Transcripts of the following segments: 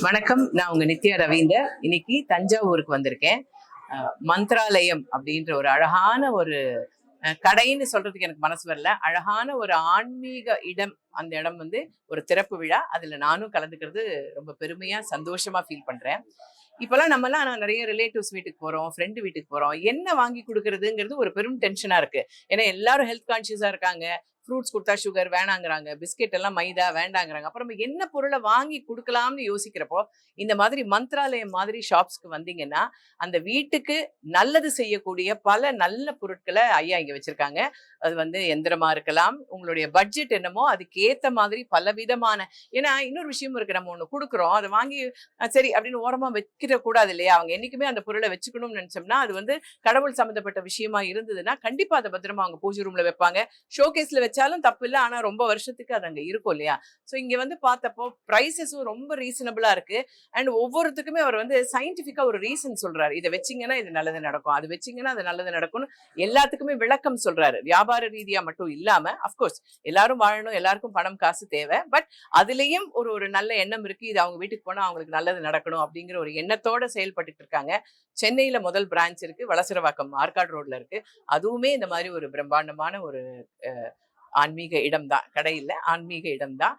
வணக்கம், நான் உங்க நித்யா ரவீந்தர். இன்னைக்கு தஞ்சாவூருக்கு வந்திருக்கேன். மந்த்ராலயம் அப்படின்ற ஒரு அழகான ஒரு கடைன்னு சொல்றதுக்கு எனக்கு மனசு வரல. அழகான ஒரு ஆன்மீக இடம். அந்த இடம் வந்து ஒரு திறப்பு விழா. அதுல நானும் கலந்துக்கிறது ரொம்ப பெருமையா சந்தோஷமா ஃபீல் பண்றேன். இப்பெல்லாம் நம்மலாம் நிறைய ரிலேட்டிவ்ஸ் வீட்டுக்கு போறோம், ஃப்ரெண்டு வீட்டுக்கு போறோம். என்ன வாங்கி கொடுக்கறதுங்கிறது ஒரு பெரும் டென்ஷனா இருக்கு. ஏன்னா எல்லாரும் ஹெல்த் கான்சியஸா இருக்காங்க. ஃப்ரூட்ஸ் கொடுத்தா சுகர் வேணாங்கிறாங்க, பிஸ்கெட் எல்லாம் மைதா வேண்டாங்கிறாங்க. அப்புறம் என்ன பொருளை வாங்கி கொடுக்கலாம்னு யோசிக்கிறப்போ இந்த மாதிரி மந்த்ராலயம் மாதிரி ஷாப்ஸ்க்கு வந்தீங்கன்னா அந்த வீட்டுக்கு நல்லது செய்யக்கூடிய பல நல்ல பொருட்களை ஐயா இங்க வச்சிருக்காங்க. அது வந்து எந்திரமா இருக்கலாம், உங்களுடைய பட்ஜெட் என்னமோ அதுக்கு ஏத்த மாதிரி பல விதமான. ஏன்னா இன்னொரு விஷயமும் இருக்கு, நம்ம ஒண்ணு கொடுக்குறோம், அதை வாங்கி சரி அப்படின்னு ஓரமா வைக்கிற கூடாது இல்லையா? அவங்க என்னைக்குமே அந்த பொருளை வச்சுக்கணும்னு நினைச்சோம்னா அது வந்து கடவுள் சம்பந்தப்பட்ட விஷயமா இருந்ததுன்னா கண்டிப்பா அதை பத்திரமா அவங்க பூஜை ரூம்ல வைப்பாங்க. ஷோகேஸ்ல வச்சாலும் தப்பு இல்லை, ஆனா ரொம்ப வருஷத்துக்கு அது அங்க இருக்கும் இல்லையா? ஸோ இங்க வந்து பார்த்தப்போ பிரைசஸும் ரொம்ப ரீசனபிளா இருக்கு. அண்ட் ஒவ்வொருத்துக்குமே அவர் வந்து சயின்டிபிக்கா ஒரு ரீசன் சொல்றாரு. இதை வச்சிங்கன்னா இது நல்லது நடக்கும், அது வச்சிங்கன்னா அது நல்லது நடக்கும்னு எல்லாத்துக்குமே விளக்கம் சொல்றாரு. வியாபார ரீதியா மட்டும் இல்லாம, அஃப்கோர்ஸ் எல்லாரும் வாழணும், எல்லாருக்கும் பணம் காசு தேவை, பட் அதுலயும் ஒரு நல்ல எண்ணம் இருக்கு. இது அவங்க வீட்டுக்கு போனா அவங்களுக்கு நல்லது நடக்கணும் அப்படிங்கிற ஒரு எண்ணத்தோட செயல்பட்டு இருக்காங்க. சென்னையில முதல் பிரான்ச் இருக்கு, வளசரவாக்கம் ஆர்காட் ரோட்ல இருக்கு. அதுவுமே இந்த மாதிரி ஒரு பிரம்மாண்டமான ஒரு ஆன்மீக இடம் தான், கடை இல்லை, ஆன்மீக இடம் தான்.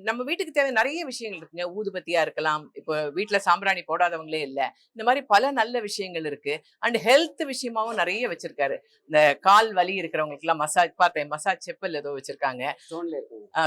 நம்ம வீட்டுக்கு தேவை நிறைய விஷயங்கள் இருக்குங்க. ஊதுபத்தியா இருக்கலாம், இப்போ வீட்டுல சாம்பிராணி போடாதவங்களே இல்லை, இந்த மாதிரி பல நல்ல விஷயங்கள் இருக்கு. அண்ட் ஹெல்த் விஷயமாவும் நிறைய வச்சிருக்காரு. இந்த கால் வலி இருக்கிறவங்களுக்கு எல்லாம் மசாஜ் பார்த்தேன், மசாஜ் செப்பல் ஏதோ வச்சிருக்காங்க,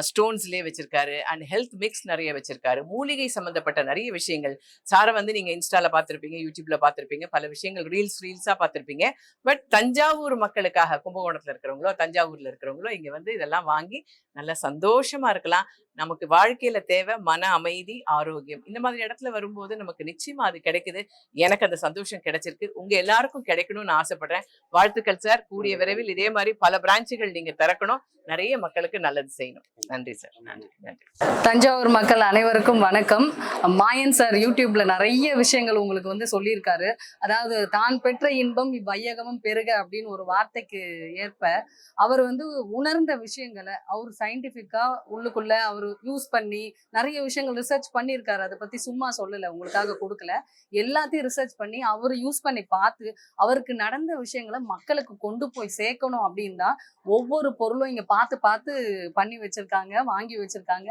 ஸ்டோன்ஸ்லயே வச்சிருக்காரு. அண்ட் ஹெல்த் மிக்ஸ் நிறைய வச்சிருக்காரு. மூலிகை சம்பந்தப்பட்ட நிறைய விஷயங்கள். சாரை வந்து நீங்க இன்ஸ்டால பார்த்திருப்பீங்க, யூடியூப்ல பார்த்திருப்பீங்க, பல விஷயங்கள் ரீல்ஸா பார்த்திருப்பீங்க. பட் தஞ்சாவூர் மக்களுக்காக, கும்பகோணத்துல இருக்கிறவங்களோ தஞ்சாவூர்ல இருக்கிறவங்களோ இங்க வந்து இதெல்லாம் வாங்கி நல்ல சந்தோஷமா இருக்கலாம். நமக்கு வாழ்க்கையில தேவை மன அமைதி, ஆரோக்கியம். இந்த மாதிரி இடத்துல வரும்போது நமக்கு நிச்சயமா அது கிடைக்குது. எனக்கு அந்த சந்தோஷம் கிடைச்சிருக்கு. உங்க எல்லாருக்கும் கிடைக்கணும்னு ஆசைப்படுறேன். வாழ்த்துக்கள் சார். கூடிய விரைவில் இதே மாதிரி பல பிரான்ச்சுகள் நீங்க திறக்கணும், நிறைய மக்களுக்கு நல்லது செய்யணும். நன்றி சார். நன்றி. தஞ்சாவூர் மக்கள் அனைவருக்கும் வணக்கம். மாயன் சார் யூடியூப்ல நிறைய விஷயங்கள் உங்களுக்கு வந்து சொல்லியிருக்காரு. அதாவது தான் பெற்ற இன்பம் இவ்வையகமும் பெருக அப்படின்னு ஒரு வார்த்தைக்கு ஏற்ப அவர் வந்து உணர்ந்த விஷயங்களை அவர் சயின்டிபிக்கா உள்ளுக்குள்ள அவர் யூஸ் பண்ணி நிறைய விஷயங்கள் ரிசர்ச் பண்ணியிருக்காரு. அதை பத்தி சும்மா சொல்லலை, உங்களுக்காக கொடுக்கல, எல்லாத்தையும் ரிசர்ச் பண்ணி அவர் யூஸ் பண்ணி பார்த்து அவருக்கு நடந்த விஷயங்களை மக்களுக்கு கொண்டு போய் சேர்க்கணும் அப்படின்னு தான் ஒவ்வொரு பொருளும் இங்க பார்த்து பார்த்து பண்ணி வச்சிருக்காங்க, வாங்கி வச்சிருக்காங்க.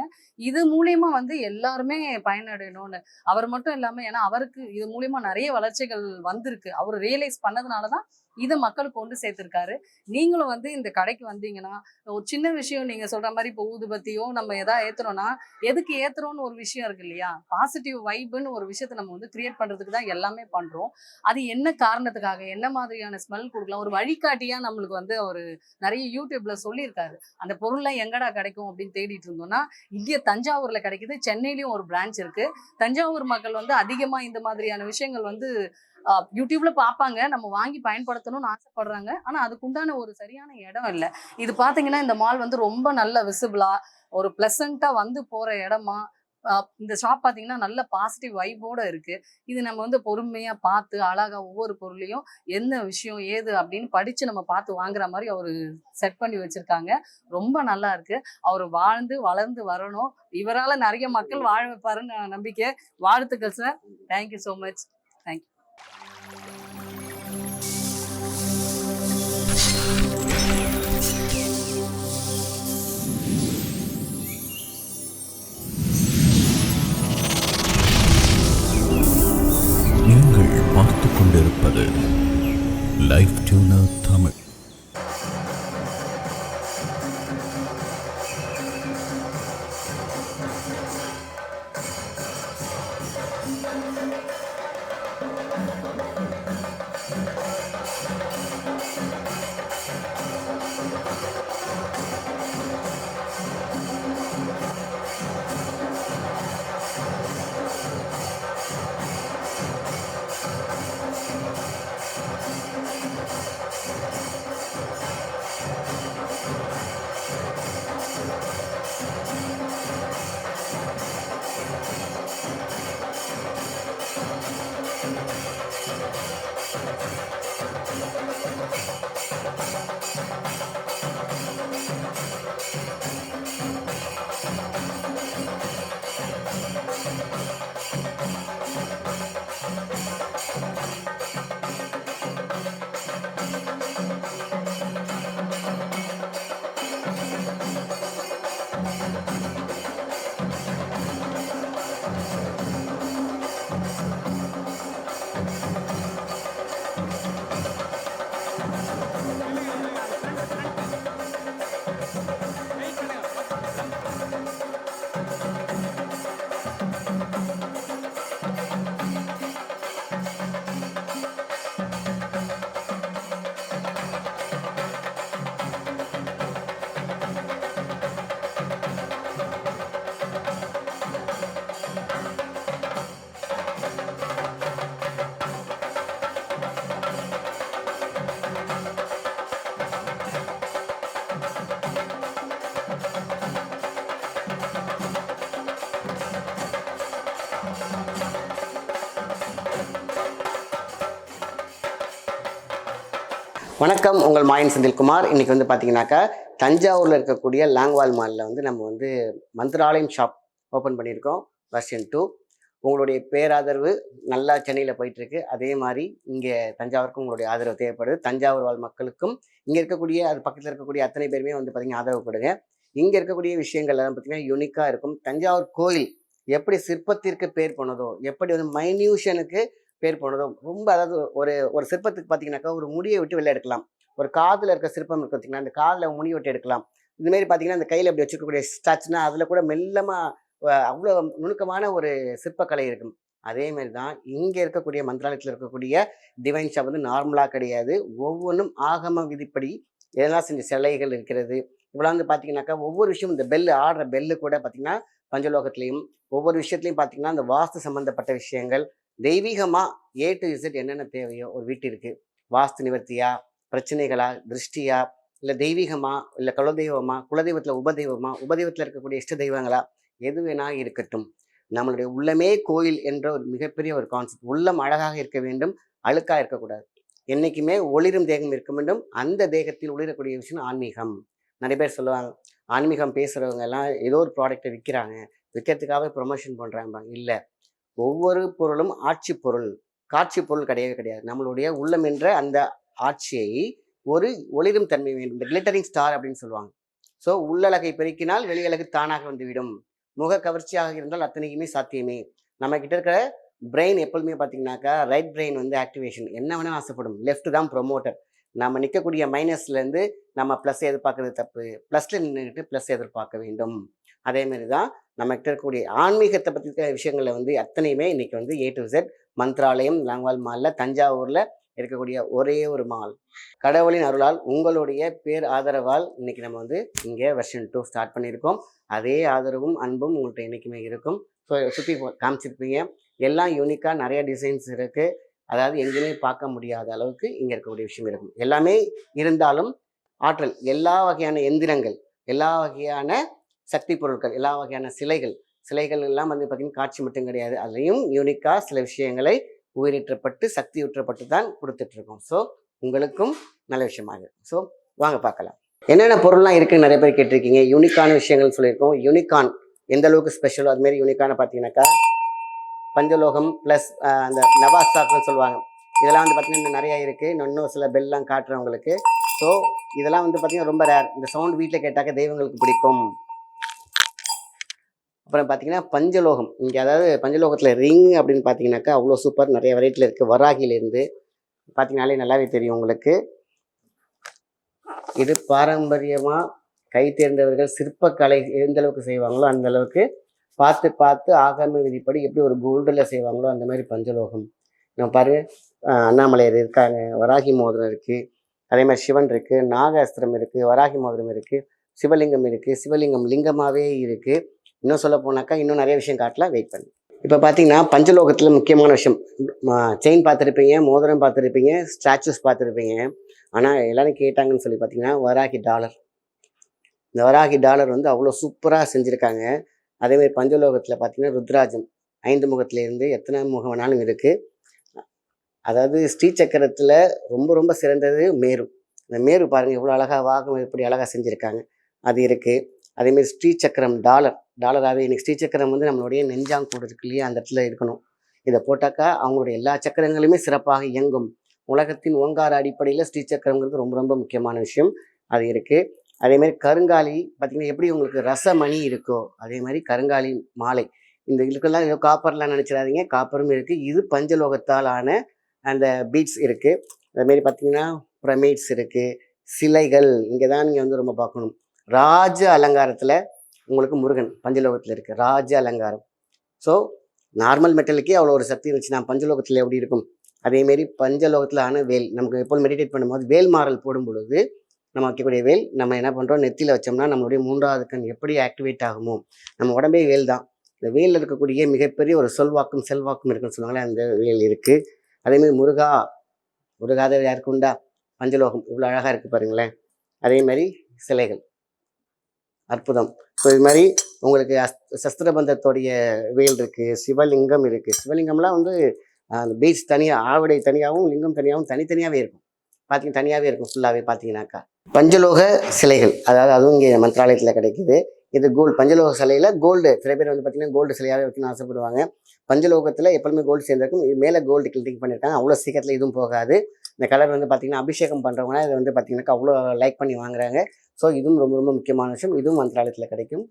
இது மூலியமா வந்து எல்லாருமே பயனடையணும்னு. அவர் மட்டும் இல்லாம, ஏன்னா அவருக்கு இது மூலியமா நிறைய வளர்ச்சிகள் வந்திருக்கு. அவர் ரியலைஸ் பண்ணதுனாலதான் இதை மக்களுக்கு கொண்டு சேர்த்திருக்காரு. நீங்களும் வந்து இந்த கடைக்கு வந்தீங்கன்னா ஒரு சின்ன விஷயம், நீங்க சொல்ற மாதிரி இப்போ ஊதுபத்தியோ நம்ம எதாவது ஏத்துறோம்னா எதுக்கு ஏத்துறோம்னு ஒரு விஷயம் இருக்கு இல்லையா? பாசிட்டிவ் வைப்னு ஒரு விஷயத்தை நம்ம வந்து கிரியேட் பண்றதுக்கு தான் எல்லாமே பண்றோம். அது என்ன காரணத்துக்காக, என்ன மாதிரியான ஸ்மெல் கொடுக்கலாம், ஒரு வழிகாட்டியா நம்மளுக்கு வந்து ஒரு நிறைய யூடியூப்ல சொல்லியிருக்காரு. அந்த பொருள்லாம் எங்கடா கிடைக்கும் அப்படின்னு தேடிட்டு இருந்தோம்னா இங்கே தஞ்சாவூர்ல கிடைக்குது. சென்னையிலயும் ஒரு பிரான்ச் இருக்கு. தஞ்சாவூர் மக்கள் வந்து அதிகமா இந்த மாதிரியான விஷயங்கள் வந்து யூடியூப்ல பார்ப்பாங்க, நம்ம வாங்கி பயன்படுத்தணும்னு ஆசைப்படுறாங்க. ஆனா அதுக்குண்டான ஒரு சரியான இடம் இல்லை. இது பாத்தீங்கன்னா இந்த மால் வந்து ரொம்ப நல்ல விசிபிளா ஒரு பிளசண்டா வந்து போற இடமா, இந்த ஷாப் பாத்தீங்கன்னா நல்ல பாசிட்டிவ் வைபோட இருக்கு. இது நம்ம வந்து பொறுமையா பார்த்து அழகா ஒவ்வொரு பொருளையும் என்ன விஷயம் ஏது அப்படின்னு படிச்சு நம்ம பார்த்து வாங்குற மாதிரி அவரு செட் பண்ணி வச்சிருக்காங்க. ரொம்ப நல்லா இருக்கு. அவரு வாழ்ந்து வளர்ந்து வரணும். இவரால நிறைய மக்கள் வாழ வைப்பாருன்னு நம்பிக்கை. வாழ்த்துக்கள் sir. Thank you so much. Thank you. நீங்கள் பார்த்துக் கொண்டிருப்பது லைஃப் டியூனர் தமிழ். வணக்கம், உங்கள் மாயன் செந்தில்குமார். இன்றைக்கி வந்து பார்த்தீங்கன்னாக்கா தஞ்சாவூரில் இருக்கக்கூடிய லாங்வால் மாலில் வந்து நம்ம வந்து மந்திராலயம் ஷாப் ஓப்பன் பண்ணியிருக்கோம் வெர்ஷன் 2. உங்களுடைய பேராதரவு நல்லா சென்னையில் போயிட்டுருக்கு. அதே மாதிரி இங்கே தஞ்சாவூருக்கும் உங்களுடைய ஆதரவு தேவைப்படுது. தஞ்சாவூர் வாழ் மக்களுக்கும் இங்கே இருக்கக்கூடிய அது பக்கத்தில் இருக்கக்கூடிய அத்தனை பேருமே வந்து பார்த்திங்கன்னா ஆதரவு கொடுங்க. இங்கே இருக்கக்கூடிய விஷயங்கள்லாம் பார்த்திங்கன்னா யூனிக்காக இருக்கும். தஞ்சாவூர் கோயில் எப்படி சிற்பத்திற்கு பேர் போனதோ, எப்படி வந்து மைன்யூஷனுக்கு பேர் போனதோ, ரொம்ப அதாவது ஒரு சிற்பத்துக்கு பார்த்தீங்கன்னாக்கா ஒரு முடியை விட்டு வெளில எடுக்கலாம். ஒரு காதில் இருக்க சிற்பம் இருக்கு பார்த்தீங்கன்னா, அந்த காதில் முடி விட்டு எடுக்கலாம். இதுமாரி பார்த்தீங்கன்னா அந்த கையில் அப்படி வச்சுக்கக்கூடிய ஸ்டாச்சுனா அதில் கூட மெல்லமாக அவ்வளோ நுணுக்கமான ஒரு சிற்பக்கலை இருக்கும். அதேமாரி தான் இங்கே இருக்கக்கூடிய மந்திராலயத்தில் இருக்கக்கூடிய டிவைன் ஷாப் வந்து நார்மலாக கிடையாது. ஒவ்வொன்றும் ஆகம விதிப்படி இதெல்லாம் செஞ்ச சிலைகள் இருக்கிறது. இவ்வளோ வந்து பார்த்தீங்கன்னாக்கா ஒவ்வொரு விஷயம் இந்த பெல்லு ஆடுற பெல்லு கூட பார்த்தீங்கன்னா பஞ்சலோகத்துலேயும் ஒவ்வொரு விஷயத்துலையும் பார்த்தீங்கன்னா அந்த வாஸ்து சம்மந்தப்பட்ட விஷயங்கள் தெய்வீகமாக A to Z என்னென்ன தேவையோ ஒரு வீட்டிற்கு வாஸ்து நிவர்த்தியா, பிரச்சனைகளா, திருஷ்டியா, இல்லை தெய்வீகமா, இல்லை குலதெய்வமா, குலதெய்வத்தில் உபதெய்வமா, உபதெய்வத்தில் இருக்கக்கூடிய இஷ்ட தெய்வங்களா, எது வேணா இருக்கட்டும். நம்மளுடைய உள்ளமே கோயில் என்ற ஒரு மிகப்பெரிய ஒரு கான்செப்ட். உள்ளம் அழகாக இருக்க வேண்டும், அழுக்காக இருக்கக்கூடாது. என்றைக்குமே ஒளிரும் தேகம் இருக்க வேண்டும். அந்த தேகத்தில் ஒளிரக்கூடிய விஷயம் ஆன்மீகம். நிறைய பேர் சொல்லுவாங்க, ஆன்மீகம் பேசுகிறவங்க எல்லாம் ஏதோ ஒரு ப்ராடக்டை விற்கிறாங்க, விற்கிறதுக்காகவே ப்ரொமோஷன் பண்ணுறாங்க. இல்லை, ஒவ்வொரு பொருளும் ஆட்சி பொருள், காட்சி பொருள் கிடையவே கிடையாது. நம்மளுடைய உள்ளம் என்ற அந்த ஆட்சியை ஒரு ஒளிரும் தன்மை வேண்டும். இந்த கிளிட்டரிங் ஸ்டார் அப்படின்னு சொல்லுவாங்க. ஸோ உள்ளழகை பெருக்கினால் வெளியழகு தானாக வந்துவிடும். முக கவர்ச்சியாக இருந்தால் அத்தனைக்குமே சாத்தியமே. நம்ம கிட்ட இருக்கிற பிரெயின் எப்பொழுதுமே பார்த்தீங்கன்னாக்கா ரைட் பிரெயின் வந்து ஆக்டிவேஷன் என்ன வேணால் ஆசைப்படும், லெஃப்ட் தான் ப்ரொமோட்டர். நம்ம நிற்கக்கூடிய மைனஸ்லேருந்து நம்ம ப்ளஸ் எதிர்பார்க்கறது தப்பு, ப்ளஸில் நின்றுக்கிட்டு ப்ளஸ் எதிர்பார்க்க வேண்டும். அதேமாரி தான் நம்ம கிட்ட இருக்கக்கூடிய ஆன்மீகத்தை பற்றி இருக்கிற விஷயங்களை வந்து அத்தனையுமே இன்னைக்கு வந்து A to Z மந்திராலயம் லாங்வால் மாலில் தஞ்சாவூரில் இருக்கக்கூடிய ஒரே ஒரு மால். கடவுளின் அருளால் உங்களுடைய பேர் ஆதரவால் இன்னைக்கு நம்ம வந்து இங்கே வெர்ஷன் 2 ஸ்டார்ட் பண்ணியிருக்கோம். அதே ஆதரவும் அன்பும் உங்கள்கிட்ட என்றைக்குமே இருக்கும். ஸோ சுற்றி காமிச்சிருப்பீங்க, எல்லாம் யூனிக்காக நிறைய டிசைன்ஸ் இருக்குது. அதாவது எங்கேயுமே பார்க்க முடியாத அளவுக்கு இங்கே இருக்கக்கூடிய விஷயம் இருக்கும். எல்லாமே இருந்தாலும் ஆற்றல், எல்லா வகையான எந்திரங்கள், எல்லா வகையான சக்தி பொருட்கள், எல்லா வகையான சிலைகள் எல்லாம் வந்து பார்த்திங்கன்னா காட்சி மட்டும் கிடையாது, அதுலேயும் யூனிக்காக சில விஷயங்களை உயிரேற்றப்பட்டு சக்தி ஊற்றப்பட்டு தான் கொடுத்துட்ருக்கோம். ஸோ உங்களுக்கும் நல்ல விஷயமாக. ஸோ வாங்க பார்க்கலாம் என்னென்ன பொருள்லாம் இருக்குன்னு நிறைய பேர் கேட்டிருக்கீங்க. யூனிக்கான விஷயங்கள் சொல்லியிருக்கோம். யூனிகான் எந்த அளவுக்கு ஸ்பெஷலோ அதுமாரி யூனிக்கான பார்த்தீங்கன்னாக்கா பஞ்சலோகம் ப்ளஸ் அந்த நவாஸ்தாக்கள் சொல்லுவாங்க. இதெல்லாம் வந்து பார்த்திங்கன்னா இன்னும் நிறையா இருக்குது. இன்னும் சில பெல்லாம் காட்டுறவங்களுக்கு. ஸோ இதெல்லாம் வந்து பார்த்திங்கன்னா ரொம்ப ரேர். இந்த சவுண்ட் வீட்டில் கேட்டாக்க தெய்வங்களுக்கு பிடிக்கும். அப்புறம் பார்த்தீங்கன்னா பஞ்சலோகம், இங்கே அதாவது பஞ்சலோகத்தில் ரிங் அப்படின்னு பார்த்தீங்கன்னாக்கா அவ்வளோ சூப்பர், நிறைய வெரைட்டியில் இருக்குது. வராகிலேருந்து பார்த்தீங்கனாலே நல்லாவே தெரியும் உங்களுக்கு. இது பாரம்பரியமாக கை தேர்ந்தவர்கள் சிற்பக்கலை எந்த அளவுக்கு செய்வாங்களோ அந்த அளவுக்கு பார்த்து ஆகம விதிப்படி எப்படி ஒரு கோல்டில் செய்வாங்களோ அந்த மாதிரி பஞ்சலோகம். நம்ம பாரு, அண்ணாமலையர் இருக்காங்க, வராகி மோதிரம் இருக்குது, அதே மாதிரி சிவன் இருக்குது, நாகாஸ்திரம் இருக்குது, வராகி மோதிரம் இருக்குது, சிவலிங்கம் இருக்குது, சிவலிங்கம் லிங்கமாகவே இருக்குது. இன்னும் சொல்ல போனாக்கா இன்னும் நிறைய விஷயம் காட்டலாம், வெயிட் பண்ணி. இப்போ பார்த்தீங்கன்னா பஞ்சலோகத்தில் முக்கியமான விஷயம், செயின் பார்த்துருப்பீங்க, மோதிரம் பார்த்துருப்பீங்க, ஸ்டாச்சுஸ் பார்த்துருப்பீங்க. ஆனால் எல்லாரும் கேட்டாங்கன்னு சொல்லி பார்த்தீங்கன்னா வராகி டாலர். இந்த வராகி டாலர் வந்து அவ்வளோ சூப்பராக செஞ்சுருக்காங்க. அதேமாதிரி பஞ்சலோகத்தில் பார்த்தீங்கன்னா ருத்ராஜம் 5 முகத்துலேருந்து எத்தனை முகம் வேணாலும் இருக்குது. அதாவது ஸ்ரீசக்கரத்தில் ரொம்ப சிறந்தது மேரு. இந்த மேரு பாருங்கள் எவ்வளோ அழகாக வாகம் எப்படி அழகாக செஞ்சுருக்காங்க, அது இருக்குது. அதேமாதிரி ஸ்ரீசக்கரம் டாலராகவே இன்னைக்கு ஸ்ரீசக்கரம் வந்து நம்மளுடைய நெஞ்சாங்கூடு இருக்கு இல்லையா, அந்த இடத்துல இருக்கணும். இதை போட்டாக்கா அவங்களுடைய எல்லா சக்கரங்களுமே சிறப்பாக இயங்கும். உலகத்தின் ஓங்கார அடிப்படையில் ஸ்ரீசக்கரங்கிறது ரொம்ப முக்கியமான விஷயம், அது இருக்குது. அதேமாதிரி கருங்காலி பார்த்திங்கன்னா எப்படி உங்களுக்கு ரசமணி இருக்கோ அதே மாதிரி கருங்காலி மாலை. இந்த இதுக்கெல்லாம் ஏதோ காப்பர்லாம் நினச்சிடாதீங்க, காப்பரும் இருக்குது. இது பஞ்சலோகத்தால் ஆன அந்த பீட்ஸ் இருக்குது. அதேமாரி பார்த்திங்கன்னா பிரமிட்ஸ் இருக்குது, சிலைகள் இங்கே தான் நீங்கள் வந்து ரொம்ப பார்க்கணும். ராஜ அலங்காரத்தில் உங்களுக்கு முருகன் பஞ்சலோகத்தில் இருக்குது, ராஜ அலங்காரம். ஸோ நார்மல் மெட்டலுக்கே அவ்வளோ ஒரு சக்தி இருந்துச்சுன்னா பஞ்சலோகத்தில் எப்படி இருக்கும். அதேமாரி பஞ்சலோகத்தில் ஆன வேல், நமக்கு எப்போது மெடிடேட் பண்ணும்போது வேல் மாறல் போடும் பொழுது நம்ம வைக்கக்கூடிய வேல் நம்ம என்ன பண்ணுறோம், நெத்தியில் வச்சோம்னா நம்மளுடைய 3வது கண் எப்படி ஆக்டிவேட் ஆகுமோ, நம்ம உடம்பே வேல் தான். இந்த வேலில் இருக்கக்கூடிய மிகப்பெரிய ஒரு செல்வாக்கும் இருக்குன்னு சொல்லுவாங்களே, அந்த வேல் இருக்குது. அதேமாதிரி முருகாதேவி யாருக்கு உண்டா, பஞ்சலோகம் இவ்வளோ அழகாக இருக்குது பாருங்களேன். அதே மாதிரி சிலைகள் அற்புதம். ஸோ இது மாதிரி உங்களுக்கு சஸ்திரபந்தத்தோடைய வேல் இருக்குது, சிவலிங்கம் இருக்குது. சிவலிங்கம்லாம் வந்து அந்த பீச் தனியாக, ஆவிடை தனியாகவும் லிங்கம் தனியாகவும் தனித்தனியாகவே இருக்கும். பார்த்தீங்கன்னா தனியாகவே இருக்கும் ஃபுல்லாகவே பார்த்தீங்கன்னாக்கா. பஞ்சலோக சிலைகள், அதாவது அதுவும் இங்கே மந்திராலயத்தில் கிடைக்குது. இது கோல்டு, பஞ்சலோக சிலையில் கோல்டு. சில பேர் வந்து பார்த்தீங்கன்னா கோல்டு சிலையாகவே வைக்கணும்னு ஆசைப்படுவாங்க. பஞ்சலோகத்தில் எப்பவுமே கோல்டு சேர்ந்திருக்கும். இது மேலே கோல்டு கில்டிங் பண்ணியிருக்காங்க. அவ்வளோ சீக்கிரத்தில் இதுவும் போகாது. இந்த கலர் வந்து பார்த்தீங்கன்னா அபிஷேகம் பண்ணுறவங்கன்னா இதை வந்து பார்த்தீங்கன்னாக்கா அவ்வளோ லைக் பண்ணி வாங்குறாங்க. ஸோ இதுவும் ரொம்ப ரொம்ப முக்கியமான விஷயம். இதுவும் மந்திராலயத்தில் கிடைக்கும்.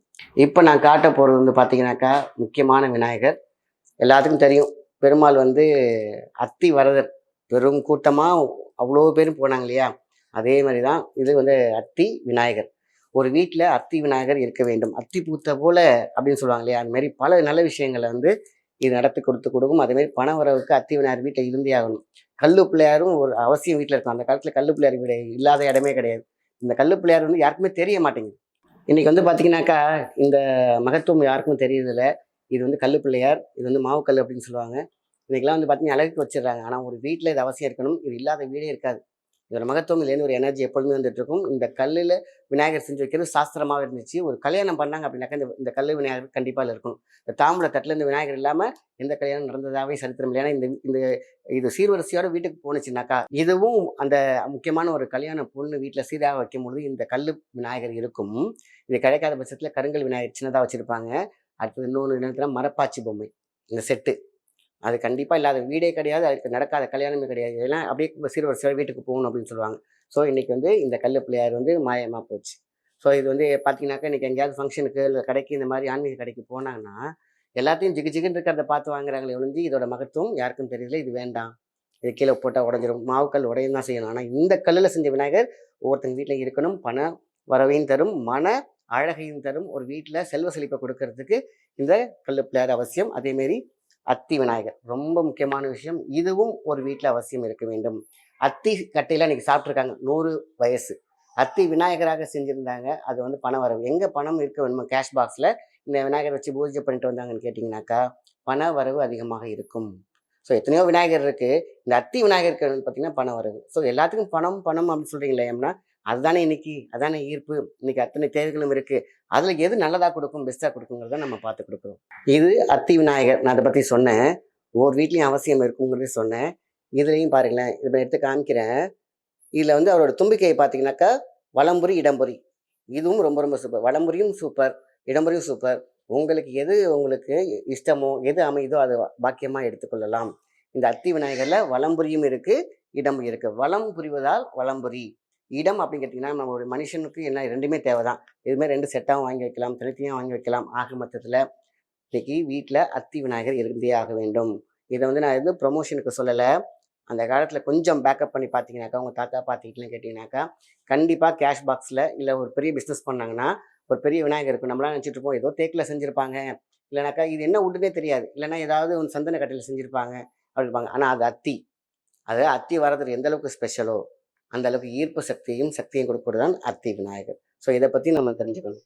இப்போ நான் காட்ட போகிறது வந்து பார்த்தீங்கன்னாக்கா முக்கியமான விநாயகர். எல்லாத்துக்கும் தெரியும், பெருமாள் வந்து அத்தி வரதர், பெரும் கூட்டமாக அவ்வளோ பேரும் போனாங்க இல்லையா, அதே மாதிரி தான் இது வந்து அத்தி விநாயகர். ஒரு வீட்டில் அத்தி விநாயகர் இருக்க வேண்டும். அத்தி பூத்த போல அப்படின்னு சொல்லுவாங்க இல்லையா, அந்த மாதிரி பல நல்ல விஷயங்களை வந்து இது நடத்தி கொடுக்கும். அதேமாதிரி பண வரவுக்கு அத்தி விநாயகர் வீட்டில் இருந்தே ஆகணும். கல்லு பிள்ளையாரும் ஒரு அவசியம் வீட்டில் இருக்கும். அந்த காலத்தில் கல்லு பிள்ளையார் வீடு இல்லாத இடமே கிடையாது. இந்த கல்லு பிள்ளையார் வந்து யாருக்குமே தெரிய மாட்டேங்குது. இன்னைக்கு வந்து பார்த்தீங்கன்னாக்கா இந்த மகத்துவம் யாருக்கும் தெரியறதில்ல. இது வந்து கல்லு பிள்ளையார், இது வந்து மாவு கல் அப்படின்னு சொல்லுவாங்க. இன்னைக்கெல்லாம் வந்து பார்த்தீங்கன்னா அழகுக்கு வச்சிடுறாங்க. ஆனால் ஒரு வீட்டில் இது அவசியம் இருக்கணும். இது இல்லாத வீடே இருக்காது. இதோட மகத்துவம் இல்லைன்னு ஒரு எனர்ஜி எப்பொழுதுமே வந்துட்டு இருக்கும். இந்த கல்லில் விநாயகர் செஞ்சு வைக்கிறது சாஸ்திரமாக இருந்துச்சு. ஒரு கல்யாணம் பண்ணாங்க அப்படின்னாக்கா இந்த கல் விநாயகர் கண்டிப்பாக இருக்கணும். இந்த தாம்பூல தட்டில் இந்த விநாயகர் இல்லாமல் எந்த கல்யாணம் நடந்ததாகவே சரித்திரம் இல்லை. ஏன்னா இந்த இது சீர்வரிசையோட வீட்டுக்கு போணுச்சுனாக்கா, இதுவும் அந்த முக்கியமான ஒரு கல்யாண பொண்ணு வீட்டில் சீராக வைக்கும் பொழுது இந்த கல் விநாயகர் இருக்கும். இது கிடைக்காத பட்சத்தில் கருங்கல் விநாயகர் சின்னதாக வச்சுருப்பாங்க. அடுத்தது இன்னொன்று நேரத்தில் மரப்பாச்சி பொம்மை, இந்த செட்டு, அது கண்டிப்பாக இல்லாத வீடே கிடையாது. அதுக்கு நடக்காத கல்யாணமே கிடையாது. ஏன்னா அப்படியே சீர்வரிசையோட வீட்டுக்கு போகணும் அப்படின்னு சொல்லுவாங்க. ஸோ இன்றைக்கி வந்து இந்த கல்லு பிள்ளையார் வந்து மாயமாக போச்சு. ஸோ இது வந்து பார்த்தீங்கன்னாக்கா இன்றைக்கி எங்கேயாவது ஃபங்க்ஷனுக்கு இல்லை கடைக்கு, இந்த மாதிரி ஆன்மீக கடைக்கு போனாங்கன்னா எல்லாத்தையும் ஜிகுன்னு இருக்கிறத பார்த்து வாங்குறாங்களே ஒழிஞ்சு இதோட மகத்துவம் யாருக்கும் தெரியல. இது வேண்டாம், இது கீழே போட்டால் உடஞ்சிரும், மாவுக்கல் உடையும் தான் செய்யணும். ஆனால் இந்த கல்லில் செஞ்ச விநாயகர் ஒவ்வொருத்தங்க வீட்டில் இருக்கணும். பண வரவையும் தரும், மன அழகையும் தரும். ஒரு வீட்டில் செல்வ செழிப்பை கொடுக்கறதுக்கு இந்த கல்லு பிள்ளையார் அவசியம். அதேமாரி அத்தி விநாயகர் ரொம்ப முக்கியமான விஷயம். இதுவும் ஒரு வீட்டில் அவசியம் இருக்க வேண்டும். அத்தி கட்டையில் இன்னைக்கு சாப்பிட்ருக்காங்க 100 வயசு. அத்தி விநாயகராக செஞ்சுருந்தாங்க. அது வந்து பண வரவு. எங்கே பணம் இருக்க வேணுமோ கேஷ் பாக்ஸில் இந்த விநாயகர் வச்சு பூஜை பண்ணிட்டு வந்தாங்கன்னு கேட்டிங்கனாக்கா பண வரவு அதிகமாக இருக்கும். ஸோ எத்தனையோ விநாயகர் இருக்குது. இந்த அத்தி விநாயகருக்கு பார்த்தீங்கன்னா பண வரவு. ஸோ எல்லாத்துக்கும் பணம் பணம் அப்படின்னு சொல்கிறீங்களே, ஏன்னா அதுதானே இன்னைக்கு, அதானே ஈர்ப்பு. இன்னைக்கு அத்தனை தேவைகளும் இருக்குது. அதில் எது நல்லதாக கொடுக்கும், பெஸ்ட்டாக கொடுக்குங்கிறத நம்ம பார்த்து கொடுக்குறோம். இது அத்தி விநாயகர். நான் அதை பற்றி சொன்னேன். ஒவ்வொரு வீட்லேயும் அவசியம் இருக்குங்கிறத சொன்னேன். இதுலேயும் பாருங்களேன், இதை எடுத்து காமிக்கிறேன். இதில் வந்து அவரோட தும்பிக்கையை பார்த்தீங்கன்னாக்கா வலம்புரி இடம்புரி. இதுவும் ரொம்ப ரொம்ப சூப்பர். வலம்புரியும் சூப்பர், இடம்புரியும் சூப்பர். உங்களுக்கு எது உங்களுக்கு இஷ்டமோ, எது அமையுதோ அது பாக்கியமாக எடுத்துக்கொள்ளலாம். இந்த அத்தி விநாயகரில் வலம்புரியும் இருக்குது, இடம் இருக்குது. வலம் புரிவதால் வலம்புரி. இடம் அப்படின்னு கேட்டிங்கன்னா நம்மளுடைய மனுஷனுக்கு என்ன ரெண்டுமே தேவை தான். இதுமாதிரி 2 செட்டாகவும் வாங்கி வைக்கலாம், தனித்தனியாக வாங்கி வைக்கலாம். ஆக மொத்தத்தில் இன்னைக்கு வீட்டில் அத்தி விநாயகர் இருந்தே ஆக வேண்டும். இதை வந்து நான் எதுவும் ப்ரொமோஷனுக்கு சொல்லலை. அந்த காலத்தில் கொஞ்சம் பேக்கப் பண்ணி பார்த்தீங்கன்னாக்கா, உங்கள் தாத்தா பார்த்துக்கிட்டுலாம் கேட்டிங்கனாக்கா கண்டிப்பாக கேஷ் பாக்ஸில் இல்லை ஒரு பெரிய பிஸ்னஸ் பண்ணாங்கன்னா ஒரு பெரிய விநாயகர் இருக்கும். நம்மளாம் நினச்சிட்டு இருப்போம் ஏதோ தேக்கில் செஞ்சுருப்பாங்க, இல்லைனாக்கா இது என்ன உண்டுனே தெரியாது, இல்லைனா ஏதாவது ஒரு சந்தன கட்டையில் செஞ்சுருப்பாங்க அப்படிப்பாங்க. ஆனால் அது அத்தி. அது அத்தி வரது எந்த அளவுக்கு ஸ்பெஷலோ அந்த அளவுக்கு ஈர்ப்பு சக்தியும் கொடுக்கிறது தான் அத்தி விநாயகர். ஸோ இதை பற்றி நம்ம தெரிஞ்சுக்கணும்.